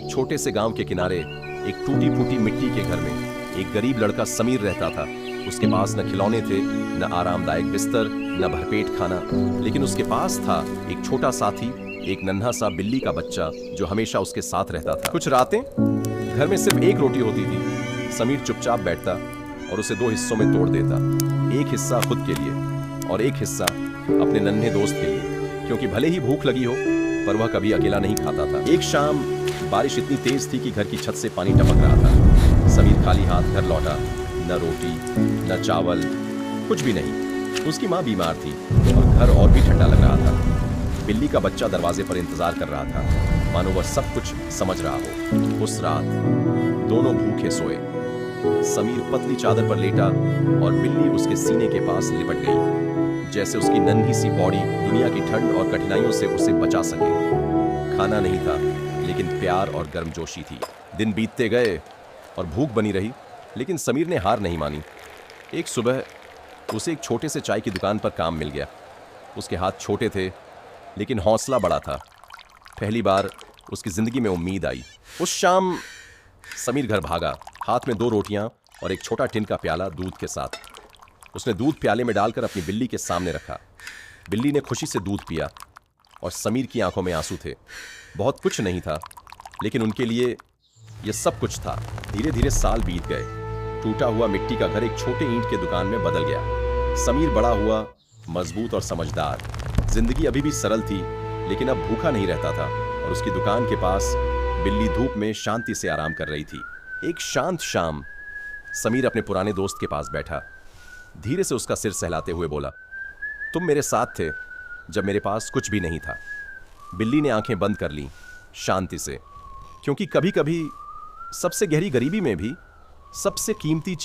एक छोटे से गांव के किनारे एक टूटी फूटी मिट्टी के घर में एक गरीब लड़का समीर रहता था। उसके पास न खिलौने थे, न आरामदायक बिस्तर, न भरपेट खाना, लेकिन उसके पास था एक छोटा साथी, एक नन्हा सा बिल्ली का बच्चा जो हमेशा उसके साथ रहता था। कुछ रातें घर में सिर्फ एक रोटी होती थी। समीर चुपचाप बैठता और उसे दो हिस्सों में तोड़ देता, एक हिस्सा खुद के लिए और एक हिस्सा अपने नन्हे दोस्त के लिए, क्योंकि भले ही भूख लगी हो पर वह कभी अकेला नहीं खाता था। एक शाम बारिश इतनी तेज थी कि घर की छत से पानी टपक रहा था। समीर खाली हाथ घर लौटा, न रोटी न चावल, कुछ भी नहीं। उसकी माँ बीमार थी और घर और भी ठंडा लग रहा था। बिल्ली का बच्चा दरवाजे पर इंतजार कर रहा था, मानो वह सब कुछ समझ रहा हो। उस रात दोनों भूखे सोए। समीर पतली चादर पर लेटा और बिल्ली उसके सीने के पास लिपट गई, जैसे उसकी नन्ही सी बॉडी दुनिया की ठंड और कठिनाइयों से उसे बचा सके। खाना नहीं था, लेकिन प्यार और गर्मजोशी थी। दिन बीतते गए और भूख बनी रही, लेकिन समीर ने हार नहीं मानी। एक सुबह उसे एक छोटे से चाय की दुकान पर काम मिल गया। उसके हाथ छोटे थे, लेकिन हौसला बड़ा था। पहली बार उसकी जिंदगी में उम्मीद आई। उस शाम समीर घर भागा, हाथ में 2 रोटियां और एक छोटा टिन का प्याला दूध के साथ। उसने दूध प्याले में डालकर अपनी बिल्ली के सामने रखा। बिल्ली ने खुशी से दूध पिया और समीर की आंखों में आंसू थे। बहुत कुछ नहीं था, लेकिन उनके लिए यह सब कुछ था। धीरे धीरे साल बीत गए। टूटा हुआ मिट्टी का घर एक छोटे ईंट के दुकान में बदल गया। समीर बड़ा हुआ, मजबूत और समझदार। जिंदगी अभी भी सरल थी, लेकिन अब भूखा नहीं रहता था और उसकी दुकान के पास बिल्ली धूप में शांति से आराम कर रही थी। एक शांत शाम समीर अपने पुराने दोस्त के पास बैठा। धीरे से उसका सिर सहलाते हुए बोला, तुम मेरे साथ थे जब मेरे पास कुछ भी नहीं था। बिल्ली ने आंखें बंद कर लीं शांति से, क्योंकि कभी कभी सबसे गहरी गरीबी में भी सबसे कीमती चीज